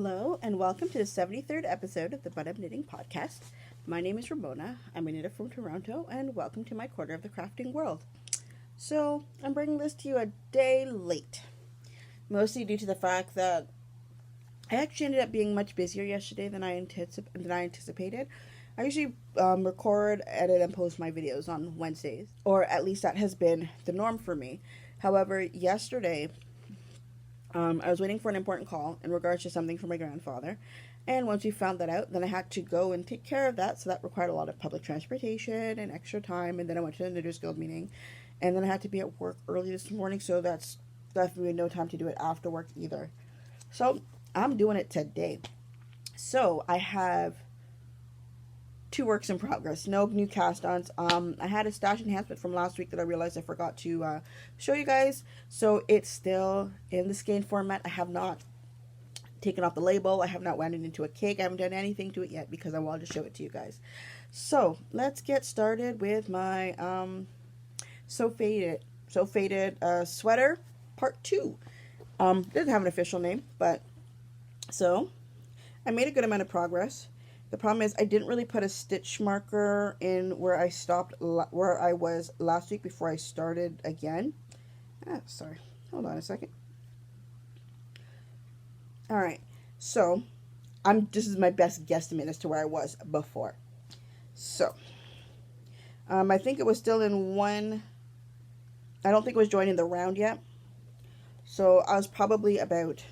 Hello and welcome to the 73rd episode of the But I'm Knitting podcast. My name is Ramona. I'm a knitter from Toronto and welcome to my corner of the crafting world. So I'm bringing this to you a day late, mostly due to the fact that I actually ended up being much busier yesterday than I anticipated. I usually record, edit, and post my videos on Wednesdays, or at least that has been the norm for me. However, yesterday I was waiting for an important call in regards to something for my grandfather, and once we found that out, then I had to go and take care of that, so that required a lot of public transportation and extra time, and then I went to the Knitters Guild meeting, and then I had to be at work early this morning, so that's definitely no time to do it after work either. So I'm doing it today. So I have 2 works in progress, no new cast-ons. I had a stash enhancement from last week that I realized I forgot to show you guys. So it's still in the skein format. I have not taken off the label. I have not wound it into a cake. I haven't done anything to it yet because I wanted to show it to you guys. So let's get started with my So Faded sweater part 2. Didn't have an official name, but so I made a good amount of progress. The problem is I didn't really put a stitch marker in where I was last week before I started again. Sorry. Hold on a second. Alright. So, this is my best guesstimate as to where I was before. So, I think it was still in one. I don't think it was joining the round yet. So, I was probably about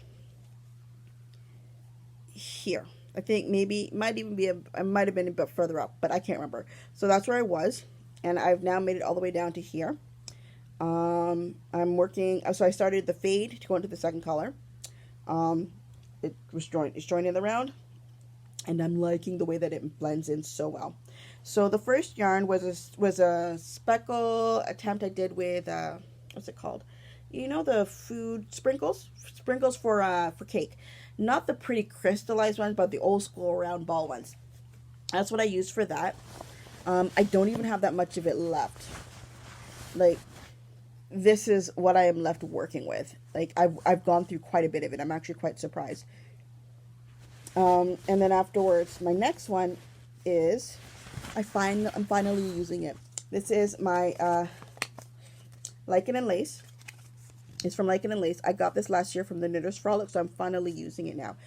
here. I think maybe I might have been a bit further up, but I can't remember. So that's where I was, and I've now made it all the way down to here. I'm working. So I started the fade to go into the second color. It's joining the round, and I'm liking the way that it blends in so well. So the first yarn was a speckle attempt I did with what's it called? You know, the food sprinkles for cake. Not the pretty crystallized ones, but the old school round ball ones. That's what I used for that. I don't even have that much of it left. Like, this is what I am left working with. Like, I've gone through quite a bit of it. I'm actually quite surprised. And then afterwards, my next one is, I'm finally using it. This is my Lichen and Lace. It's from Lichen and Lace. I got this last year from the Knitters Frolic, so I'm finally using it now.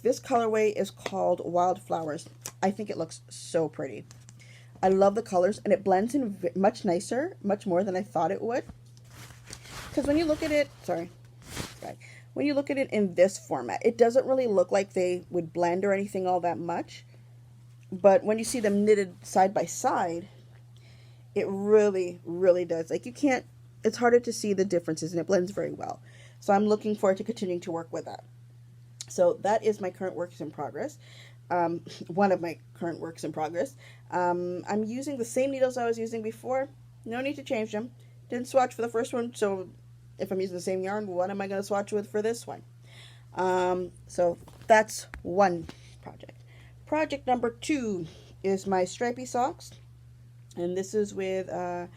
This colorway is called Wildflowers. I think it looks so pretty. I love the colors, and it blends in much nicer, much more than I thought it would. Because when you look at it, when you look at it in this format, it doesn't really look like they would blend or anything all that much. But when you see them knitted side by side, it really, really does. Like, you can't. It's harder to see the differences, and it blends very well. So I'm looking forward to continuing to work with that. So that is my current works in progress. One of my current works in progress. I'm using the same needles I was using before. No need to change them. Didn't swatch for the first one, so if I'm using the same yarn, what am I going to swatch with for this one? So that's one project. Project number 2 is my stripy socks. And this is with a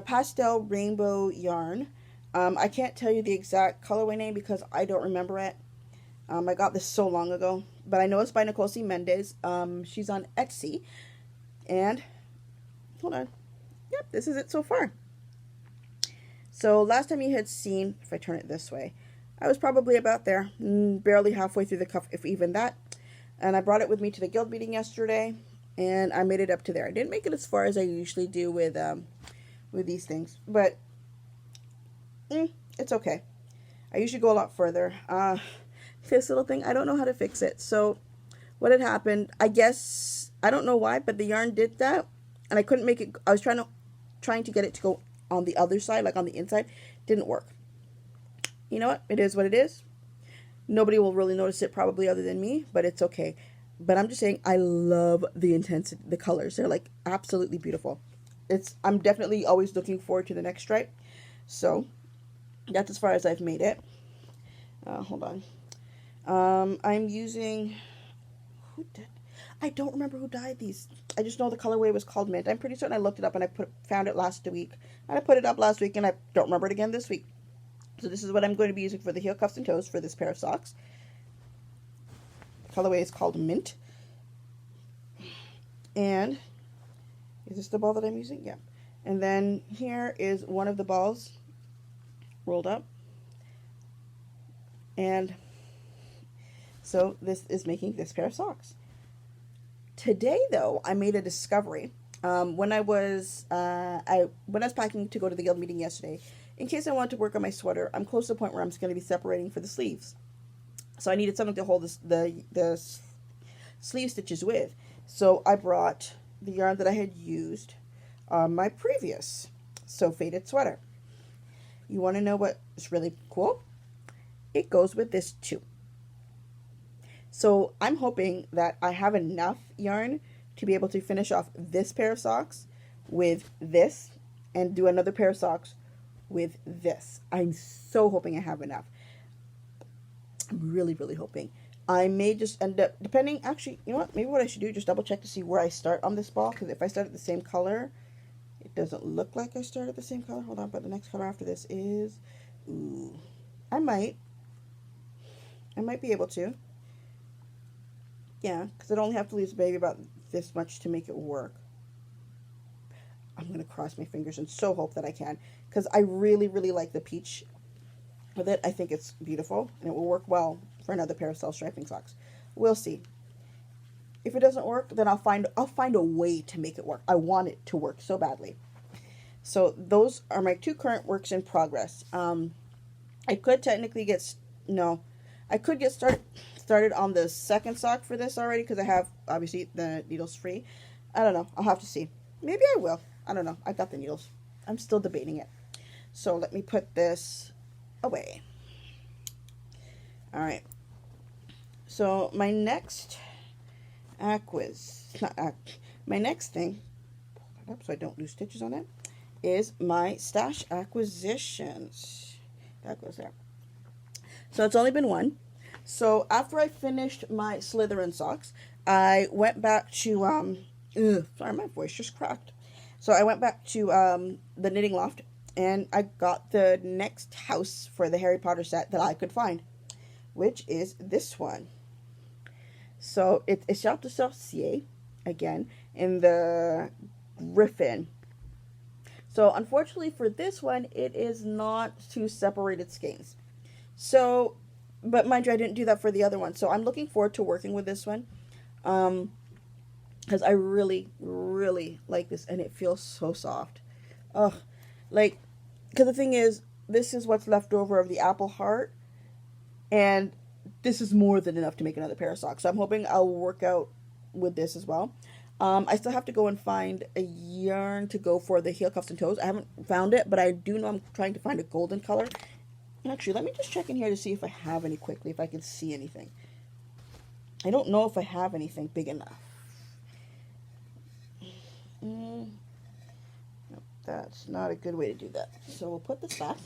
pastel rainbow yarn. I can't tell you the exact colorway name because I don't remember it. I got this so long ago, but I know it's by Nicole Mendez. She's on Etsy, and hold on. Yep, this is it so far. So last time you had seen, if I turn it this way, I was probably about there, barely halfway through the cuff, if even that. And I brought it with me to the guild meeting yesterday, and I made it up to there. I didn't make it as far as I usually do with these things, but it's okay. I usually go a lot further. This little thing, I don't know how to fix it. So what had happened, I guess, I don't know why, but the yarn did that, and I couldn't make it. I was trying to get it to go on the other side, like on the inside. Didn't work. You know what? It is what it is. Nobody will really notice it probably other than me, but it's okay. But I'm just saying, I love the intensity, the colors. They're like absolutely beautiful. I'm definitely always looking forward to the next stripe. So that's as far as I've made it. Hold on. I'm using, I don't remember who dyed these. I just know the colorway was called Mint. I'm pretty certain I looked it up and I found it last week. And I put it up last week and I don't remember it again this week. So this is what I'm going to be using for the heel cuffs and toes for this pair of socks. colorway is called Mint. And is this the ball that I'm using? Yeah. And then here is one of the balls rolled up. And so this is making this pair of socks. Today, though, I made a discovery. When I was packing to go to the guild meeting yesterday, in case I wanted to work on my sweater, I'm close to the point where I'm going to be separating for the sleeves. So I needed something to hold the sleeve stitches with. So I brought the yarn that I had used on my previous So Faded sweater. You want to know what is really cool? It goes with this too. So I'm hoping that I have enough yarn to be able to finish off this pair of socks with this and do another pair of socks with this. I'm so hoping I have enough. I'm really, really hoping. I may just end up, depending, actually, you know what, maybe what I should do, just double check to see where I start on this ball, because if I start at the same color, it doesn't look like I start at the same color. Hold on, but the next color after this is, ooh, I might be able to. Yeah, because I'd only have to leave the baby about this much to make it work. I'm going to cross my fingers and so hope that I can, because I really, really like the peach with it. I think it's beautiful, and it will work well for another pair of self-striping socks. We'll see. If it doesn't work, then I'll find a way to make it work. I want it to work so badly. So those are my two current works in progress. I could technically I could get started on the second sock for this already, because I have obviously the needles free. I don't know. I'll have to see. Maybe I will. I don't know. I got the needles. I'm still debating it. So let me put this away. All right. So my next my next thing, pull that up so I don't lose stitches on it, is my stash acquisitions. That goes there. So it's only been one. So after I finished my Slytherin socks, I went back to sorry, my voice just cracked. So I went back to the knitting loft, and I got the next house for the Harry Potter set that I could find, which is this one. So it's ESCHARPE de SORCIER, again, in the Griffon. So unfortunately for this one, it is not 2 separated skeins. So, but mind you, I didn't do that for the other one. So I'm looking forward to working with this one, because I really, really like this, and it feels so soft. Ugh, like, because the thing is, this is what's left over of the apple heart, and this is more than enough to make another pair of socks. So I'm hoping I'll work out with this as well. I still have to go and find a yarn to go for the heel cuffs and toes. I haven't found it, but I do know I'm trying to find a golden color. Actually, let me just check in here to see if I have any quickly, if I can see anything. I don't know if I have anything big enough. No, that's not a good way to do that. So we'll put this back.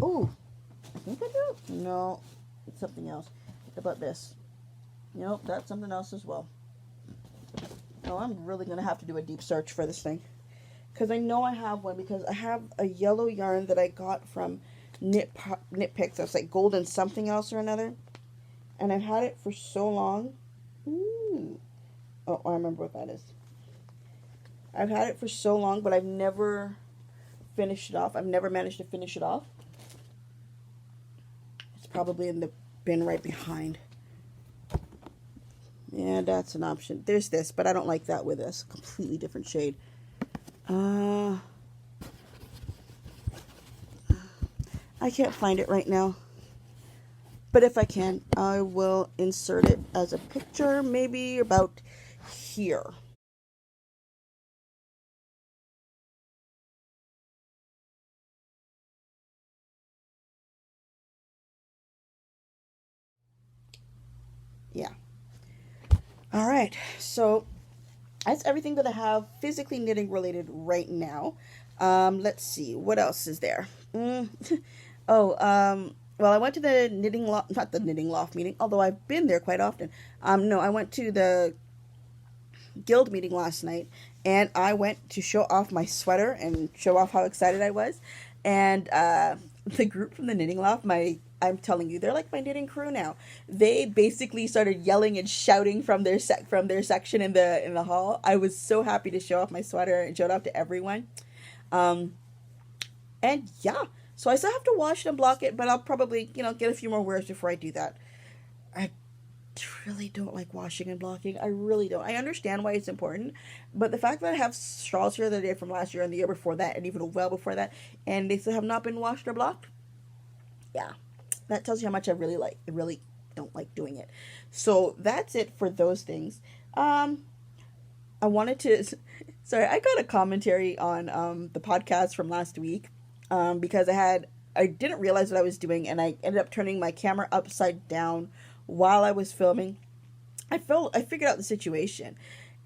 Oh, I think I do. No, it's something else. What about this? Nope, that's something else as well. No, I'm really going to have to do a deep search for this thing. Because I know I have one, because I have a yellow yarn that I got from NICOLE. That's like golden something else or another. And I've had it for so long. Ooh. Oh, I remember what that is. I've had it for so long, but I've never finished it off. I've never managed to finish it off. It's probably in the bin right behind. Yeah, that's an option. There's this, but I don't like that with this. Completely different shade. I can't find it right now. But if I can, I will insert it as a picture, maybe about here. Yeah. All right. So that's everything that I have physically knitting related right now. Let's see. What else is there? Well, I went to the knitting loft, not the knitting loft meeting, although I've been there quite often. No, I went to the guild meeting last night, and I went to show off my sweater and show off how excited I was. And the group from the knitting loft, my I'm telling you, they're like my knitting crew now. They basically started yelling and shouting from their section in the hall. I was so happy to show off my sweater and show it off to everyone. And yeah, so I still have to wash it and block it, but I'll probably, get a few more wears before I do that. I really don't like washing and blocking. I really don't. I understand why it's important, but the fact that I have straws here that I did from last year and the year before that and even well before that, and they still have not been washed or blocked, yeah, that tells you how much I really don't like doing it. So that's it for those things. I wanted to, sorry, I got a commentary on the podcast from last week, because I didn't realize what I was doing, and I ended up turning my camera upside down while I was filming. I figured out the situation,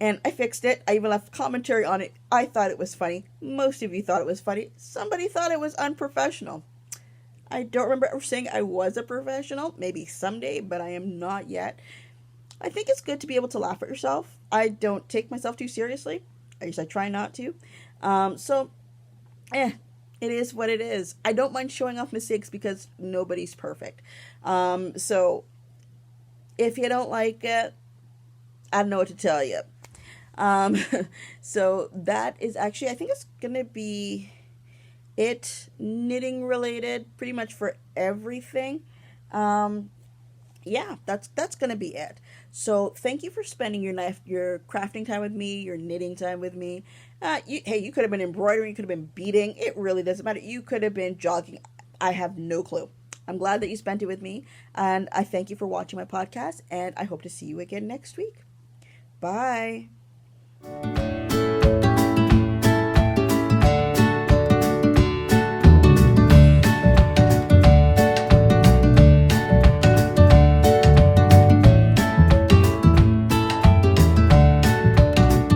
and I fixed it. I even left commentary on it. I thought it was funny. Most of you thought it was funny. Somebody thought it was unprofessional. I don't remember ever saying I was a professional. Maybe someday, but I am not yet. I think it's good to be able to laugh at yourself. I don't take myself too seriously. At least I try not to. It is what it is. I don't mind showing off mistakes because nobody's perfect. So if you don't like it, I don't know what to tell you. So that is actually, I think it's going to be it, knitting related, pretty much for everything. Yeah, that's going to be it. So thank you for spending your crafting time with me, your knitting time with me. You could have been embroidering, you could have been beading. It really doesn't matter. You could have been jogging. I have no clue. I'm glad that you spent it with me, and I thank you for watching my podcast, and I hope to see you again next week. Bye.